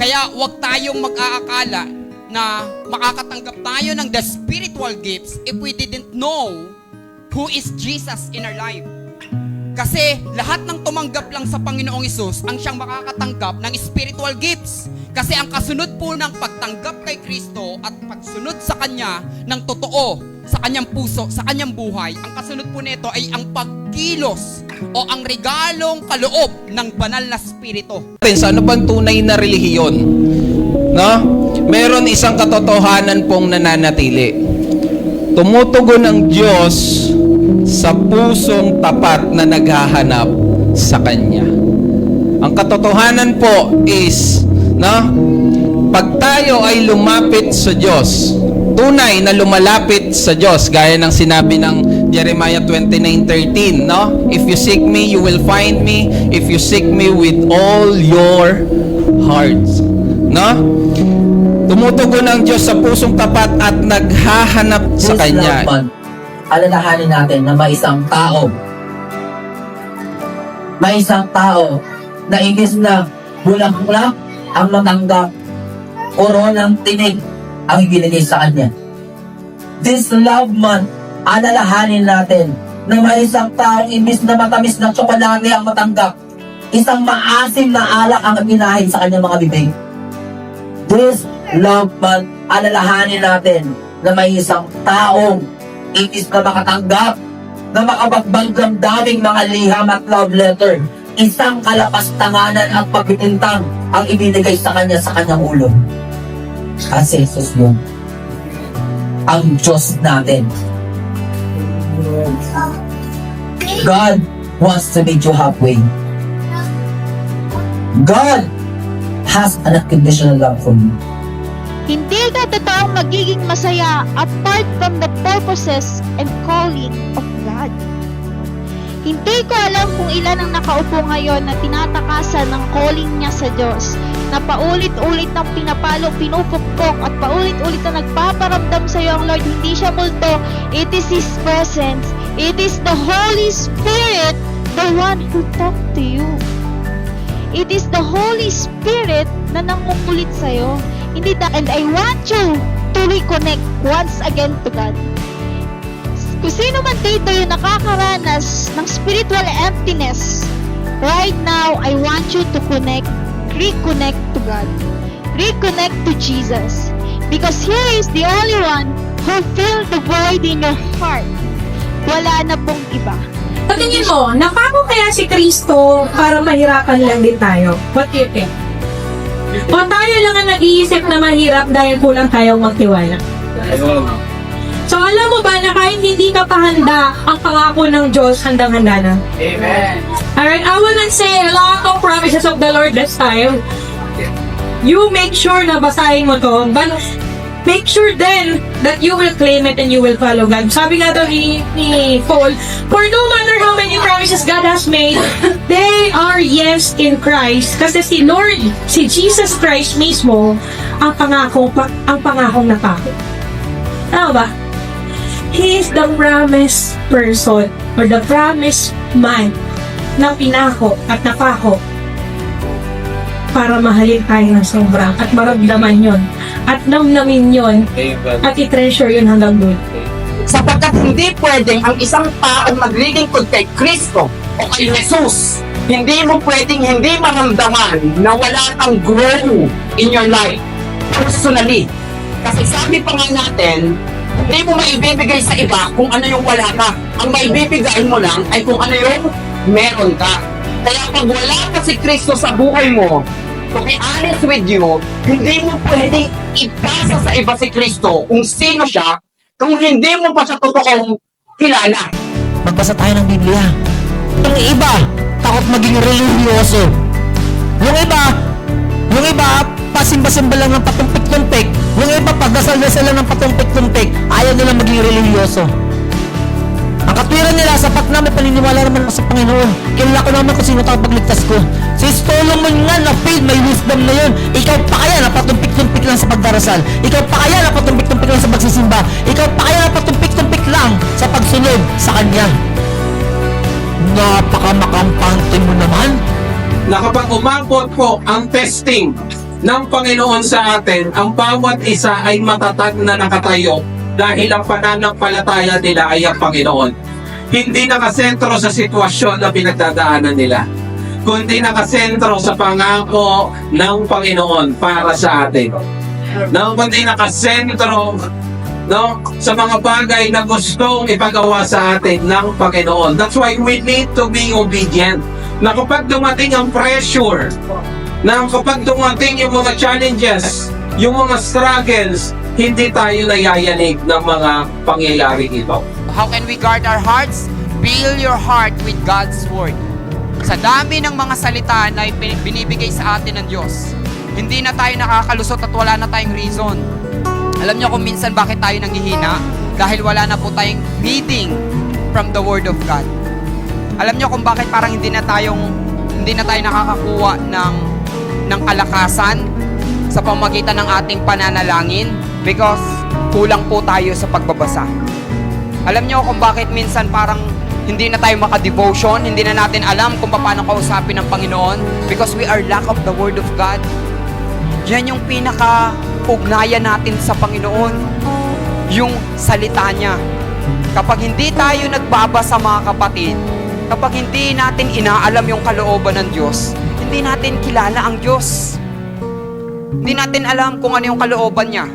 Kaya huwag tayong mag-aakala na makakatanggap tayo ng the spiritual gifts if we didn't know who is Jesus in our life. Kasi lahat ng tumanggap lang sa Panginoong Hesus ang siyang makakatanggap ng spiritual gifts. Kasi ang kasunod po ng pagtanggap kay Kristo at pagsunod sa Kanya ng totoo, sa Kanyang puso, sa Kanyang buhay, ang kasunod po nito ay ang pagkilos o ang regalong kaloob ng banal na spirito. Sa ano bang tunay na relihiyon? No? Meron isang katotohanan pong nananatili. Tumutugon ang Diyos sa pusong tapat na naghahanap sa Kanya. Ang katotohanan po is, no? Pag tayo ay lumapit sa Diyos, tunay na lumalapit sa Diyos, gaya ng sinabi ng Jeremiah 29:13, no? If you seek me, you will find me. If you seek me with all your hearts. No? Tumutugon ang Diyos sa pusong tapat at naghahanap sa Kanya. Alalahanin natin na may isang tao na imbis na bulaklak ang matanggap, koronang tinig ang ibinigay sa kanya. This love month, alalahanin natin na may isang taong imbis na matamis na tsokolate ang matanggap, isang maasim na alak ang ibinahin sa kanyang mga bibig. This love month, alalahanin natin na may isang taong imbis na makatanggap, na makabagbag ng daming mga liham at love letter, isang kalapastanganan at pagbibintang ang ibinigay sa kanya sa kanyang ulo. Kasi Jesus yun. Ang Diyos natin. God wants to meet you halfway. God has an unconditional love for you. Hindi ka totoong magiging masaya apart from the purposes and calling of God. Hindi ko alam kung ilan ang nakaupo ngayon na tinatakasan ng calling niya sa Diyos, na paulit-ulit ng pinapalo, pinupukpok, at paulit-ulit na nagpaparamdam sa iyo ang Lord. Hindi siya multo. It is His presence. It is the Holy Spirit, the one who talked to you. It is the Holy Spirit na nangungulit sa iyo. Hindi and I want you to reconnect once again to God. Kung sino man dito yung nakakaranas ng spiritual emptiness, right now, I want you to reconnect to God. Reconnect to Jesus. Because He is the only one who filled the void in your heart. Wala na pong iba. Sa tingin mo, napako kaya si Kristo para mahirapan lang din tayo? What do you think? O tayo lang ang nag-iisip na mahirap dahil kulang tayong magtiwala? So alam mo ba na kahit hindi ka pa handa, ang pangako ng Diyos handang-handa na? Amen. Alright, I will not say a lot of promises of the Lord this time. You make sure na basahin mo to, but make sure then that you will claim it and you will follow God. Sabi nga daw ni Paul, for no matter how many promises God has made, they are yes in Christ. Kasi si Jesus Christ mismo, ang pangakong napako. Tama ba? He is the promised person or the promised man na pinako at napako para mahalin tayo ng sobra at maramdaman yon at namnamin yon at i-treasure yun hanggang doon. Sapagkat hindi pwedeng ang isang taong maglilingkod kay Kristo o kay Jesus, hindi mo pwedeng hindi maramdaman na wala kang grow in your life personally. Kasi sabi pa nga natin, hindi mo maibibigay sa iba kung ano yung wala ka. Ang maibibigay mo lang ay kung ano yung meron ka. Kaya pag wala ka si Kristo sa buhay mo, to be honest with you, hindi mo pwedeng ipasa sa iba si Kristo kung sino siya, kung hindi mo pa siya totoong kilala. Magbasa tayo ng Biblia. Yung iba, takot maging religyoso. Yung iba, pasimba-simba lang ng patumpik-tumpik. Yung iba, pagdasal-dasal lang ng patumpik-tumpik. Ayaw nila maging religyoso. Ang katwiran nila, sapat na may paniniwala naman ako sa Panginoon. Kilala ko naman kung sino tagapagligtas ko. Si Solomon nga na faith, may wisdom na yun. Ikaw pa kaya na patumpik-tumpik lang sa pagdarasal? Ikaw pa kaya na patumpik-tumpik lang sa pagsisimba? Ikaw pa kaya na patumpik-tumpik lang sa pagsunod sa Kanya? Napakamakampante mo naman. Na kapag umabot po ang testing, ng Panginoon sa atin, ang bawat isa ay matatag na nakatayo dahil ang pananampalataya nila ay ang Panginoon. Hindi nakasentro sa sitwasyon na pinagdadaanan nila, kundi nakasentro sa pangako ng Panginoon para sa atin. Kundi nakasentro sa mga bagay na gustong ipagawa sa atin ng Panginoon. That's why we need to be obedient. Na kapag dumating ang pressure, na kapag dumating yung mga challenges, yung mga struggles, hindi tayo nayayanig ng mga pangyayari ito. How can we guard our hearts? Fill your heart with God's Word. Sa dami ng mga salita na binibigay sa atin ng Diyos, hindi na tayo nakakalusot at wala na tayong reason. Alam niyo kung minsan bakit tayo nanghihina? Dahil wala na po tayong feeding from the Word of God. Alam niyo kung bakit parang hindi na tayo nakakakuha ng kalakasan sa pamamagitan ng ating pananalangin? Because kulang po tayo sa pagbabasa. Alam niyo kung bakit minsan parang hindi na tayo maka-devotion, hindi na natin alam kung paano kausapin ng Panginoon? Because we are lack of the Word of God. Yan yung pinaka-ugnayan natin sa Panginoon, yung salita niya. Kapag hindi tayo nagbabasa, mga kapatid, kapag hindi natin inaalam yung kalooban ng Diyos, hindi natin kilala ang Diyos. Hindi natin alam kung ano yung kalooban niya.